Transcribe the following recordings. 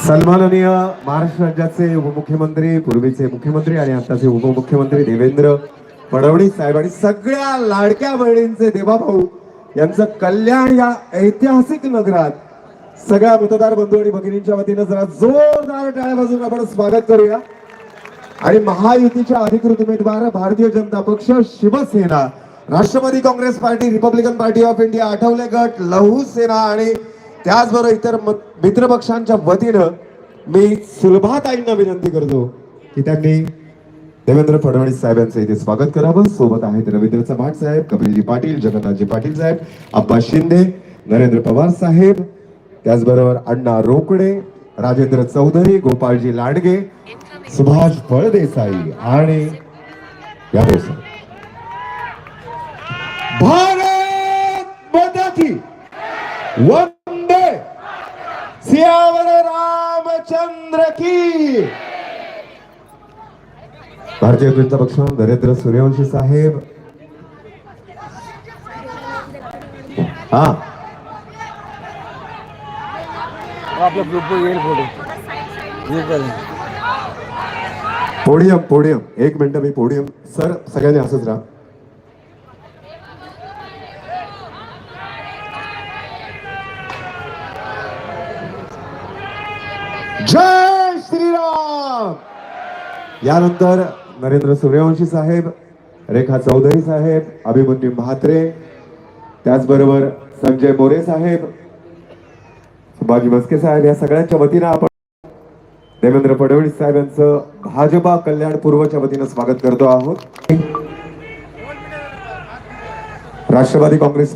सन्माननीय महाराष्ट्र राज्याचे उपमुख्यमंत्री, पूर्वीचे मुख्यमंत्री आणि आताचे उपमुख्यमंत्री देवेंद्र फडणवीस साहेब आणि सगळ्या लाडक्या बहिणींचे देवाभाऊ यांचं कल्याण या ऐतिहासिक नगरात सगळ्या मतदार बंधू आणि भगिनींच्या वतीनं जरा जोरदार टाळ्या वाजवून आपण स्वागत करूया। आणि महायुतीच्या अधिकृत उमेदवार Bharatiya Janata Paksha, Shiv Sena, Rashtrawadi Congress party, republican party of India, Athawale गट, लहू सेना आणि त्याचबरोबर इतर मित्र पक्षांच्या वतीनं मी सुलभाताईंना विनंती करतो की त्यांनी देवेंद्र फडणवीस साहेबांचं इथे स्वागत करावं। सोबत आहेत रवींद्र चव्हाण साहेब, कपिलजी पाटील, जगन्नाथजी पाटील साहेब, अप्पा शिंदे, नरेंद्र पवार साहेब, त्याचबरोबर अण्णा रोकडे, राजेंद्र चौधरी, गोपाळजी लांडगे, सुभाष फळदेसाई आणि भारत माता की वंदे, सियावर रामचंद्र की। भारतीय जनता पक्ष, नरेंद्र सूर्यवंशी साहेब, हा आपल्या ग्रुपवर येईल पोडियम पोडियम एक मिनिट, मी पोडियम सर, सगळ्यांनी असंच राहा। जय श्रीराम। यानंतर नरेंद्र सूर्यवंशी साहेब, रेखा चौधरी साहेब, अभिमन्यू म्हात्रे, त्याचबरोबर संजय मोरे साहेब, सुभाष मस्के साहेब, या सगळ्यांच्या वतीनं आपण देवेंद्र फडणवीस साहेब यांचं भाजपा कल्याण पूर्वच्या वतीनं स्वागत करतो आहोत। Rashtrawadi Congress,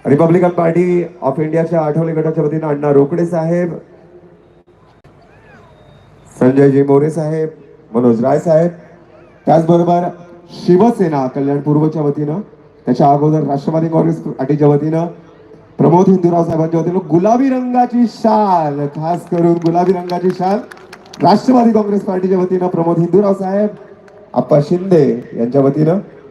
republican party of इंडियाच्या आठवले गटाच्या वतीनं अण्णा रोकडे साहेब, संजयजी मोरे साहेब, मनोज राय साहेब, त्याचबरोबर शिवसेना कल्याण पूर्वच्या वतीनं, त्याच्या अगोदर राष्ट्रवादी काँग्रेस पार्टीच्या वतीनं प्रमोद हिंदूराव साहेबांच्या वतीनं गुलाबी रंगाची शाल, खास करून गुलाबी रंगाची शाल राष्ट्रवादी काँग्रेस पार्टीच्या वतीनं प्रमोद हिंदूराव साहेब, अप्पा शिंदे यांच्या वतीनं